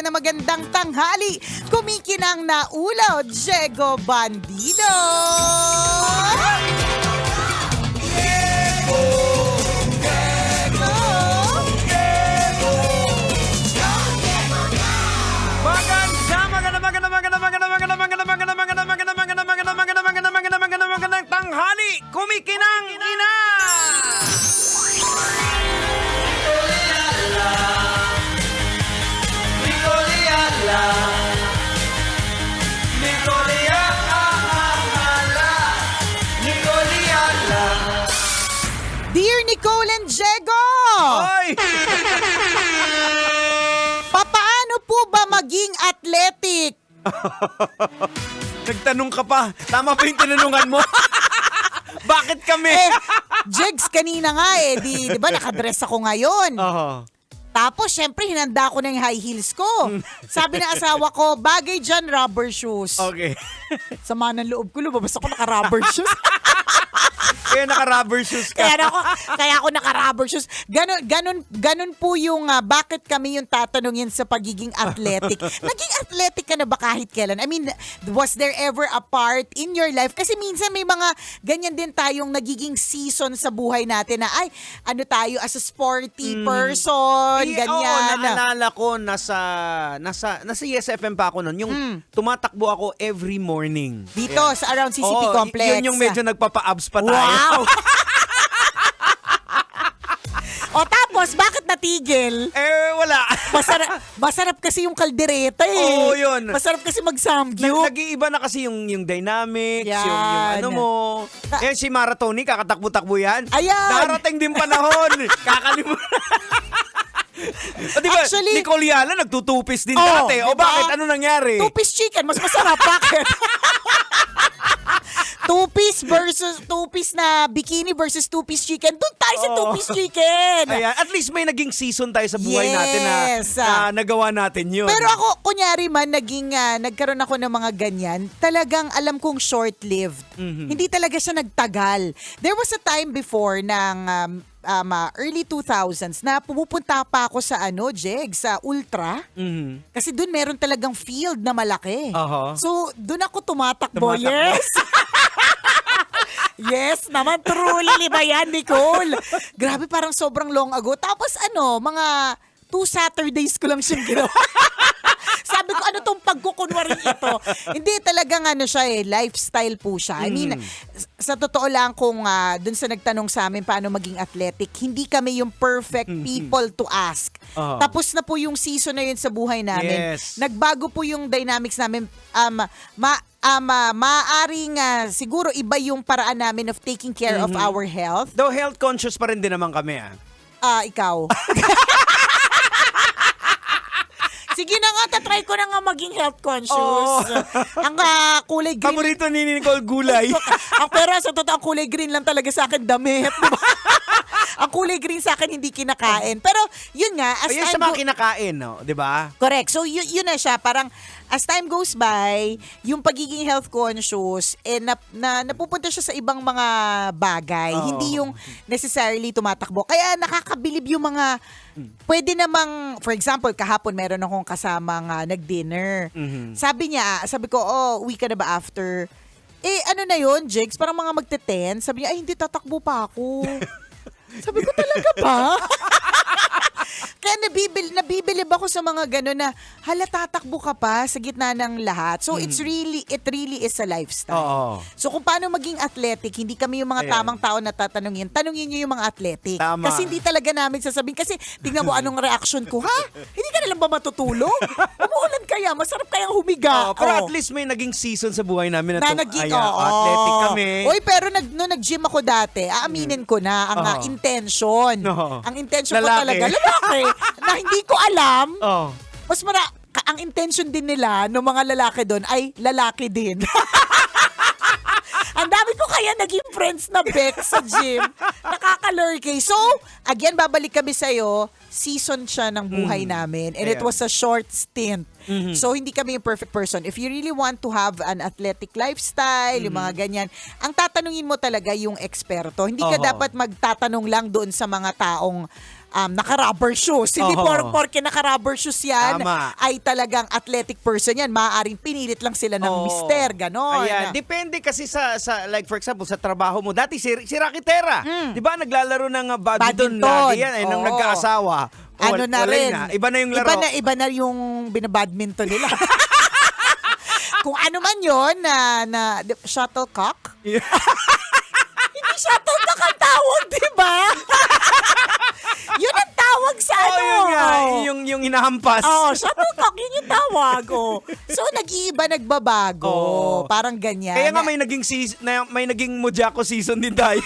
magandang tanghali. Kumikinang na ulaw, Diego Bandido. Magandang tanghali, kumikinang ina! Dear Nicole and Diego! Oy! Papaano po ba maging athletic? Nagtanong ka pa. Tama ba yung tinanungan mo? Bakit kami? Jegs, kanina nga di ba nakadress ako ngayon? Tapos, syempre, hinanda ko na yung high heels ko. Sabi ng asawa ko, bagay dyan, rubber shoes. Okay. Sama ng loob ko, lumabas ako naka-rubber shoes. Kaya naka-rubber shoes ka. Kaya ako naka-rubber shoes. Ganon po yung bakit kami yung tatanungin sa pagiging athletic. Naging athletic ka na ba kahit kailan? I mean, was there ever a part in your life? Kasi minsan may mga ganyan din tayong nagiging season sa buhay natin na, ay, ano tayo as a sporty person, ganyan. Oo, naalala ko, nasa Yes FM pa ako nun. Yung tumatakbo ako every morning. Dito, sa around CCP Complex. Yun yung medyo nagpapa-abs pa tayo. Wow! O tapos, bakit natigil? Wala. Masarap kasi yung kaldereta eh. Oo, yun. Masarap kasi mag-samgyup. Nag-iiba na kasi yung dynamics, Yan. yung ano mo. Si Maratoni, kakatakbo-takbo yan. Ayan. Darating din panahon. Kakalimutan. O diba, Actually, Nicole Yala nagtutupis din dati. O diba? bakit? Ano nangyari? Two-piece chicken, mas masarap. Bakit? Two-piece na bikini versus two-piece chicken. Doon tayo sa two-piece chicken. Ayan, at least may naging season tayo sa buhay natin na nagawa natin yun. Pero ako, kunyari man, nagkaroon ako ng mga ganyan, talagang alam kong short-lived. Hindi talaga siya nagtagal. There was a time before ng early 2000s na pumupunta pa ako sa sa Ultra. Kasi doon meron talagang field na malaki. So, doon ako tumatakbo. Yes! Yes naman, truly ba yan, Nicole? Grabe, parang sobrang long ago. Tapos mga 2 Saturdays ko lang siyang ginawa. Sabi ko, ano tong pagkukunwaring ito? Hindi, talagang siya lifestyle po siya. I mean, sa totoo lang kung dun sa nagtanong sa amin paano maging athletic, hindi kami yung perfect people to ask. Tapos na po yung season na yun sa buhay namin. Yes. Nagbago po yung dynamics namin. Maaaring siguro iba yung paraan namin of taking care of our health. Though health conscious pa rin din naman kami. Ikaw. Sige na nga, tatry ko na nga maging health conscious. Ang kulay green. Paborito ni Nicole gulay. Pero sa totoo, ang kulay green lang talaga sa akin, damit. Diba? Ang kulay green sa akin, hindi kinakain. Pero yun nga. Yun sa mga kinakain, no? Di ba? Correct. So yun na siya. Parang as time goes by, yung pagiging health conscious, napupunta siya sa ibang mga bagay. Hindi yung necessarily tumatakbo. Kaya nakakabilib yung mga, pwede namang, for example, kahapon meron akong kasamang nag-dinner. Sabi ko, uwi ka na ba after? Ano na yun, Jigs? Parang mga magte-10. Sabi niya, hindi, tatakbo pa ako. Sabi ko, talaga ba? Kaya nabibilib ako sa mga gano'n na tatakbo ka pa sa gitna ng lahat. So it really is a lifestyle. So kung paano maging athletic, hindi kami yung mga tamang tao na tatanungin. Tanungin niyo yung mga athletic. Tama. Kasi hindi talaga namin sasabihin. Kasi tingnan mo anong reaction ko. Ha? Hindi ka na lang ba matutulog? Umuulan kaya? Masarap kayang humiga. Pero at least may naging season sa buhay namin na naging, athletic kami. Uy, pero nung nag-gym ako dati, aaminin ko na ang intention. Ang intention ko talaga, lalaki, na hindi ko alam. Mas ang intention din nila ng mga lalaki doon ay lalaki din. Ang dami ko kaya naging friends na Beck sa gym. Nakaka-lurkey. So, again, babalik kami sa'yo. season siya ng buhay namin and it Ayan. was a short stint. So hindi kami yung perfect person. If you really want to have an athletic lifestyle, yung mga ganyan, ang tatanungin mo talaga yung eksperto. Hindi ka Oho. dapat magtatanong lang doon sa mga taong naka-rubber shoes. Hindi Oho. porke naka-rubber shoes yan Tama. ay talagang athletic person yan. Maaaring pinilit lang sila ng Oo. mister, ganon. Ayan, depende kasi sa like for example sa trabaho mo. Dati si Rakitera, 'di ba naglalaro ng badminton Badminton. lagi yan nung Oo. nagkaasawa. Ano na Wala rin. na. Iba na yung laro. Iba na yung binabadminton nila. Kung ano man yun, shuttlecock? Yeah. Hindi shuttlecock ang tawag, di ba? Yun ang tawag sa ano. Yun nga, yung hinahampas. Oh, shuttlecock, yun yung tawag. Oh. So, nag-iiba, nagbabago. Oo. Parang ganyan. Kaya nga may naging Mojako season din tayo.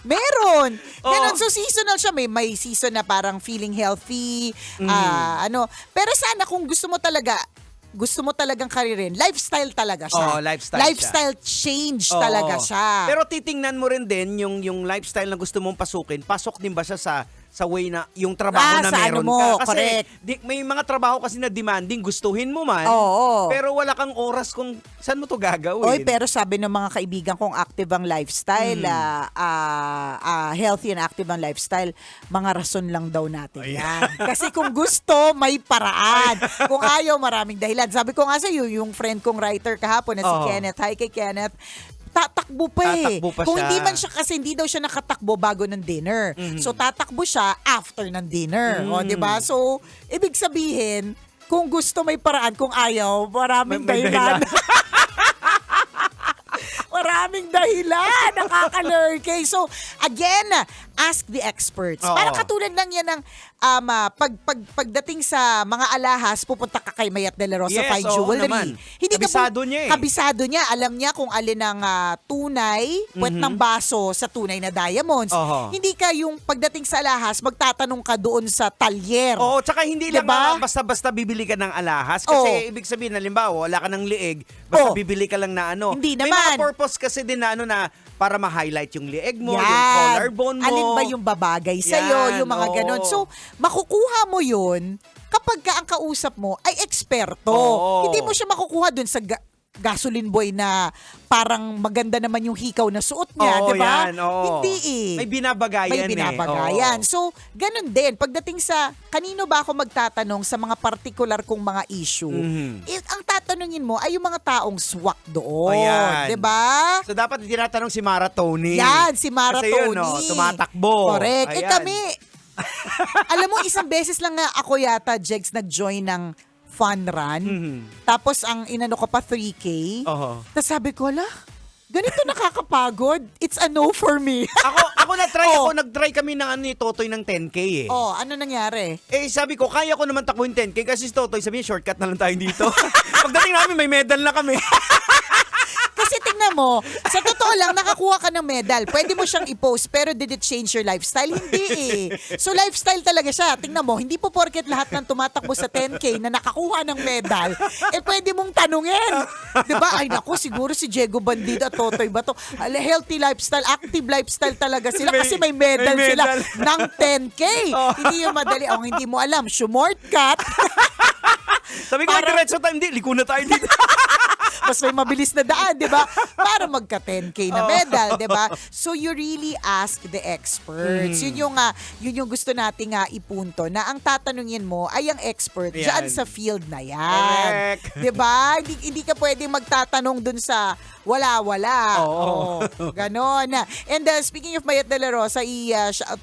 Meron. Oo. Ganon, so seasonal siya. May season na parang feeling healthy. Pero sana kung gusto mo talagang karirin, lifestyle talaga siya. Oo, lifestyle change Oo. talaga siya. Pero titingnan mo rin din yung lifestyle na gusto mong pasukin. Pasok din ba siya sa way na yung trabaho na sa meron ano mo, ka? Kasi correct. may mga trabaho kasi na demanding, gustuhin mo man. Oo. Pero wala kang oras kung saan mo to gagawin. Oy, pero sabi ng mga kaibigan kong active ang lifestyle, healthy and active ang lifestyle, mga rason lang daw natin yan. Kasi kung gusto, may paraan. Kung ayaw, maraming dahilan. Sabi ko nga sa iyo, yung friend kong writer kahapon na si Oo. Kenneth, hi kay Kenneth, tatakbo pa eh. Tatakbo pa Kung siya. hindi man siya, kasi hindi daw siya nakatakbo bago ng dinner. So tatakbo siya after ng dinner. O, di ba? So, ibig sabihin, kung gusto may paraan, kung ayaw, maraming May dahilan. dahilan. Maraming dahilan. Nakaka-lurkay. So, again, ask the experts. Oo. Parang katulad lang yan ng pagdating sa mga alahas, pupunta ka kay Mayat de la Rosa Yes, Fine oo Jewelry. naman. Hindi Kabisado niya eh. Kabisado niya. Alam niya kung alin ang tunay, puwet ng baso sa tunay na diamonds. Oho. Hindi ka yung pagdating sa alahas, magtatanong ka doon sa talyer. Oo, tsaka hindi lang Diba? basta-basta bibili ka ng alahas. Kasi ibig sabihin, halimbawa, wala ka ng lieg, basta Oo. bibili ka lang na ano. Hindi May naman. mga purpose kasi din na na para ma-highlight yung lieg mo, Yan. yung collarbone mo. Alin ba yung babagay sa'yo, Yan, yung mga oo. ganon. So, makukuha mo yun kapag ka ang kausap mo ay eksperto. Oo. Hindi mo siya makukuha dun sa gasoline boy na parang maganda naman yung hikaw na suot niya, Oo, di ba? yan, oo. Hindi eh. May binabagayan May binabagayan. Oo. So, ganun din. Pagdating sa, kanino ba ako magtatanong sa mga particular kong mga issue, ang tatanungin mo ay yung mga taong swak doon. Ayan. Di ba? So, dapat tinatanong si Mara Tony. Yan, si Mara Kasi Tony. yun, no, tumatakbo. Correct. Ayan. Kami, alam mo, isang beses lang nga ako yata, Jegs, nag-join ng fun run. Tapos, ang inano ko pa, 3K. Oho. Tapos sabi ko, ganito nakakapagod. It's a no for me. ako Oh. nag-try kami ng ni Totoy ng 10K eh. Oh, ano nangyari? Eh, sabi ko, kaya ko naman takbuhin 10K kasi si Totoy, sabi niya, shortcut na lang tayo dito. Pagdating namin, may medal na kami. Kasi tingnan mo, sa totoo lang, nakakuha ka ng medal. Pwede mo siyang i-post, pero did it change your lifestyle? Hindi eh. So lifestyle talaga siya. Tingnan mo, hindi po porket lahat ng tumatakbo sa 10K na nakakuha ng medal, pwede mong tanungin. Diba? Ay naku, siguro si Diego Bandido at Totoy ba to? Healthy lifestyle, active lifestyle talaga sila kasi may medal may sila medal. ng 10K. Oh. Hindi yung madali. Ang hindi mo alam, shortcut. Sabi ko, Parang- diretso tayo. Hindi, liko na tayo dito. Mas may mabilis na daan, di ba? Para magka 10K na medal, di ba? So you really ask the experts. Yun yung gusto nating ipunto na ang tatanungin mo ay ang expert Yan. dyan sa field na yan. Correct. Di ba? Hindi ka pwedeng magtatanong dun sa wala-wala. Oo. Ganon. And speaking of Mayat de la Rosa,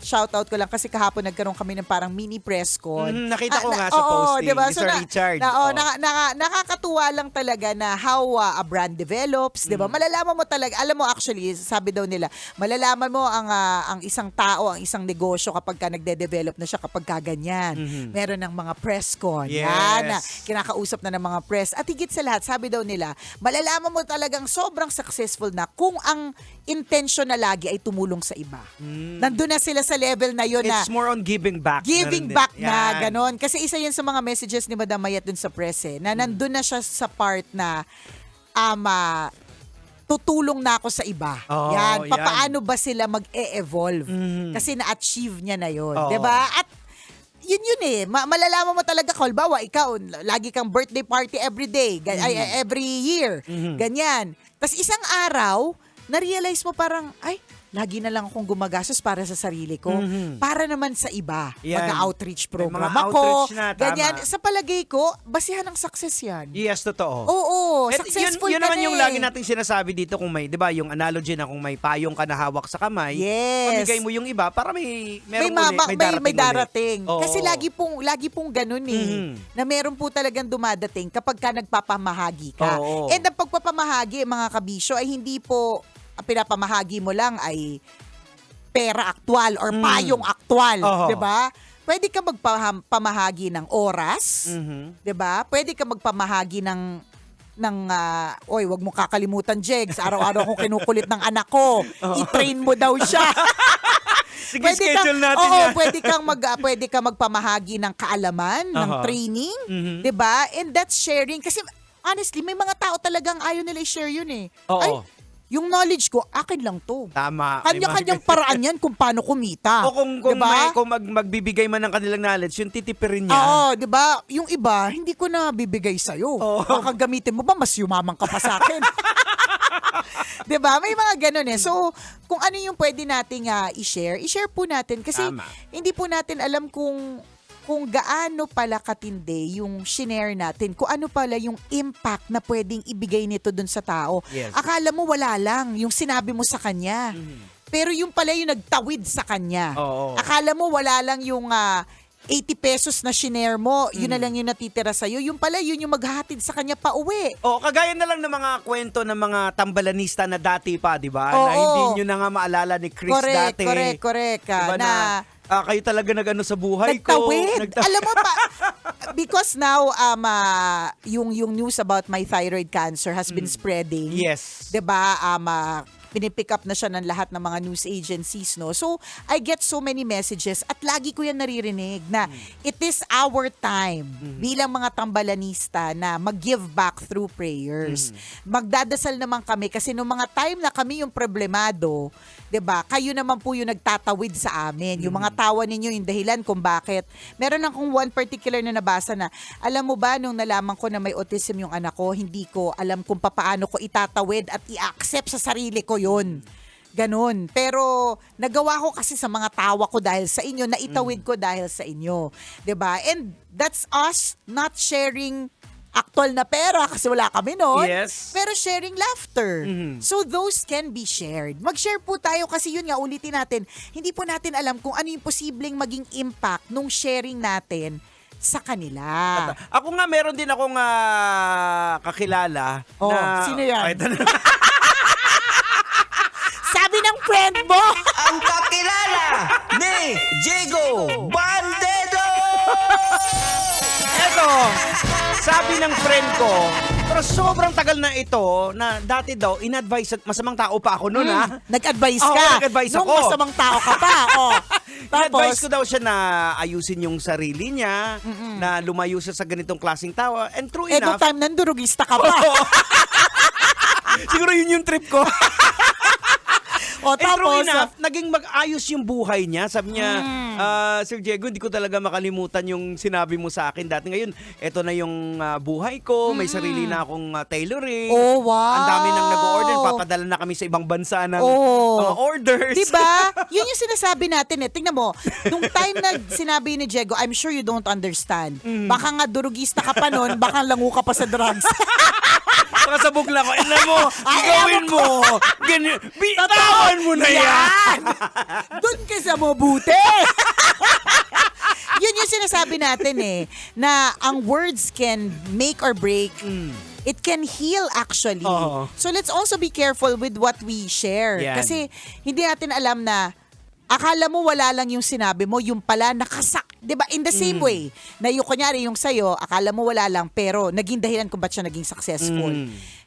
shout out ko lang kasi kahapon nagkaroon kami ng parang mini press con. Nakita ko nga sa posting diba? ni Sir Richard. Nakakatuwa lang talaga na how a brand develops, 'di ba? Malalaman mo talaga, alam mo actually, sabi daw nila, malalaman mo ang isang tao, ang isang negosyo kapag ka nagde-develop na siya kapag ka ganyan. Meron ng mga press con. Yes. Yan, kinakausap na ng mga press. At higit sa lahat, sabi daw nila, malalaman mo talagang sobrang successful na kung ang intention na lagi ay tumulong sa iba. Nandun na sila sa level na yun na It's more on giving back. giving rin din. back na Yan. ganon. Kasi isa yan sa mga messages ni Madam Mayat dun sa press na nandun na siya sa part na tutulong na ako sa iba. Oo, yan. yan. Paano ba sila mag-e-evolve? Kasi na-achieve niya na yun. Oo. 'Di ba? At yun eh. Malalaman mo talaga, halimbawa, ikaw, lagi kang birthday party every day, every year. Ganyan. Tapos isang araw, na-realize mo parang, ay, lagi na lang akong gumagastos para sa sarili ko. Para naman sa iba. Yan. Mag-outreach May program mga ako. outreach na, tama. Ganyan. Sa palagay ko, basihan ng success yan. Yes, totoo. Oo, At successful yun ka naman na yung eh. lagi nating sinasabi dito kung may, 'di ba, yung analogy na kung may payong ka na hawak sa kamay, Yes. pamigay mo yung iba para may May, merong uli, may darating. ulit. Oo. Kasi lagi pong ganun eh. Na meron po talagang dumadating kapag ka nagpapamahagi ka. Oo. And ang pagpapamahagi, mga kabisyo, ay hindi po pinapamahagi mo lang ay pera aktual or payong aktual. Oo. 'Di ba? Pwede ka magpamahagi ng oras. 'Di ba? Pwede ka magpamahagi ng oy, wag mo kakalimutan, Jegs. Araw-araw akong kinukulit ng anak ko. I-train mo daw siya. Sige, schedule natin oo, yan. pwede ka magpamahagi ng kaalaman, ng training, 'di ba? And that's sharing kasi honestly, may mga tao talagang ayaw nila i-share yun eh. Oo. Ay, yung knowledge ko, akin lang to. Tama. May Kanya-kanyang mga- paraan yan kung paano kumita. O kung, diba? magbibigay man ng kanilang knowledge, yung titipirin niya. Oo, di ba? Yung iba, hindi ko na bibigay sa'yo. Oo. Baka gamitin mo ba, mas yumamang ka pa sa akin. Di ba? May mga ganun eh. So, kung ano yung pwede nating i-share po natin. Kasi Tama. hindi po natin alam kung gaano pala katindi yung shinare natin, kung ano pala yung impact na pwedeng ibigay nito dun sa tao. Yes. Akala mo wala lang yung sinabi mo sa kanya. Pero yung pala yung nagtawid sa kanya. Oo. Akala mo wala lang yung 80 pesos na shinare mo, yun na lang yung natitira sa'yo. Yung pala, yun yung maghahatid sa kanya pa uwi. O, kagaya na lang ng mga kwento ng mga tambalanista na dati pa, di ba? Oo. Na hindi nyo na nga maalala ni Chris dati. Correct. Diba kayo talaga nag-ano sa buhay ko. Nagtawid. Alam mo pa, because now, yung news about my thyroid cancer has been spreading. Yes. 'Di ba? Pinipick up na siya ng lahat ng mga news agencies, no? So, I get so many messages at lagi ko yan naririnig na it is our time bilang mga tambalanista na mag-give back through prayers. Magdadasal naman kami kasi nung mga time na kami yung problemado, 'di ba? Kayo naman po yung nagtatawid sa amin. Yung mga tawa ninyo yung dahilan kung bakit. Meron akong one particular na nabasa na, alam mo ba, nung nalaman ko na may autism yung anak ko, hindi ko alam kung paano ko itatawid at i-accept sa sarili ko yun. Ganon. Pero nagawa ko kasi sa mga tawa ko dahil sa inyo, na itawid ko dahil sa inyo. 'Di ba? And that's us not sharing aktual na pera kasi wala kami noon. Yes. Pero sharing laughter. So those can be shared. Mag-share po tayo kasi yun nga, ulitin natin, hindi po natin alam kung ano yung posibleng maging impact nung sharing natin sa kanila. Ako nga, meron din akong kakilala. Oh, na, sino yan? Ay, ito na. Sabi ng friend mo! Ang kakilala ni Diego Bandedo! Eto, sabi ng friend ko, pero sobrang tagal na ito, na dati daw, in-advise, masamang tao pa ako noon ha. Nag-advise Oo, ka. nag-advise Nung ako. masamang tao ka pa. Oh. In-advise ko Tapos, daw siya na ayusin yung sarili niya, na lumayo siya sa ganitong klaseng tawa. And true no enough, time nandurugista ka pa. siguro yun yung trip ko. O And true tapos, enough, naging mag-ayos yung buhay niya. Sabi niya, Sir Diego, hindi ko talaga makalimutan yung sinabi mo sa akin dati. Ngayon, eto na yung buhay ko. May sarili na akong tailoring. Oh, wow. Ang dami nang nag-order. Papadala na kami sa ibang bansa ng Oh. mga orders. diba? Yun yung sinasabi natin eh. Tingnan mo, nung time na sinabi ni Diego, I'm sure you don't understand. Baka nga durugista ka pa nun, baka langu ka pa sa drugs. Nakasabog lang ako. Alam mo, Ay, gawin mo. Ganyan. Bitawan mo na yan. Doon ka sa mabuti. Yun yung sinasabi natin eh, na ang words can make or break. It can heal actually. Oo. So let's also be careful with what we share. Yan. Kasi hindi natin alam na akala mo wala lang yung sinabi mo, yung pala nakasak. 'Di ba? In the same way, na yung kunyari yung sa'yo, akala mo wala lang, pero naging dahilan kung ba't siya naging successful.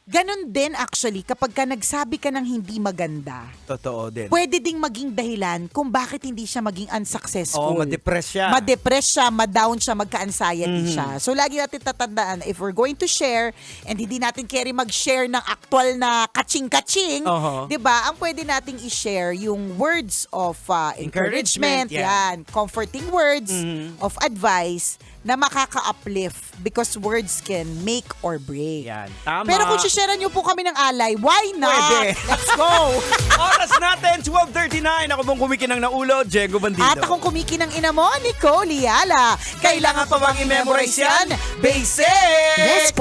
Ganon din actually kapag ka nagsabi ka ng hindi maganda, Totoo din. pwede ding maging dahilan kung bakit hindi siya maging unsuccessful. Oo, ma-depress siya. Ma-depress siya, ma-down siya, magka-anxiety siya. So lagi natin tatandaan, if we're going to share and hindi natin carry mag-share ng actual na kaching-kaching, Oho. 'di ba? Ang pwede nating i-share yung words of encouragement, Encouragement, yan. comforting words of advice na makaka-uplift because words can make or break. Yan, tama. Pero kung share nyo po kami ng alay, why not? Pwede. Let's go! Oras natin, 12:39. Ako pong kumikinang na ulo, Diego Bandido. At akong kumikinang ina mo, Nicole Liala. Kailangan pa bang i-memorize yan? Basic! Let's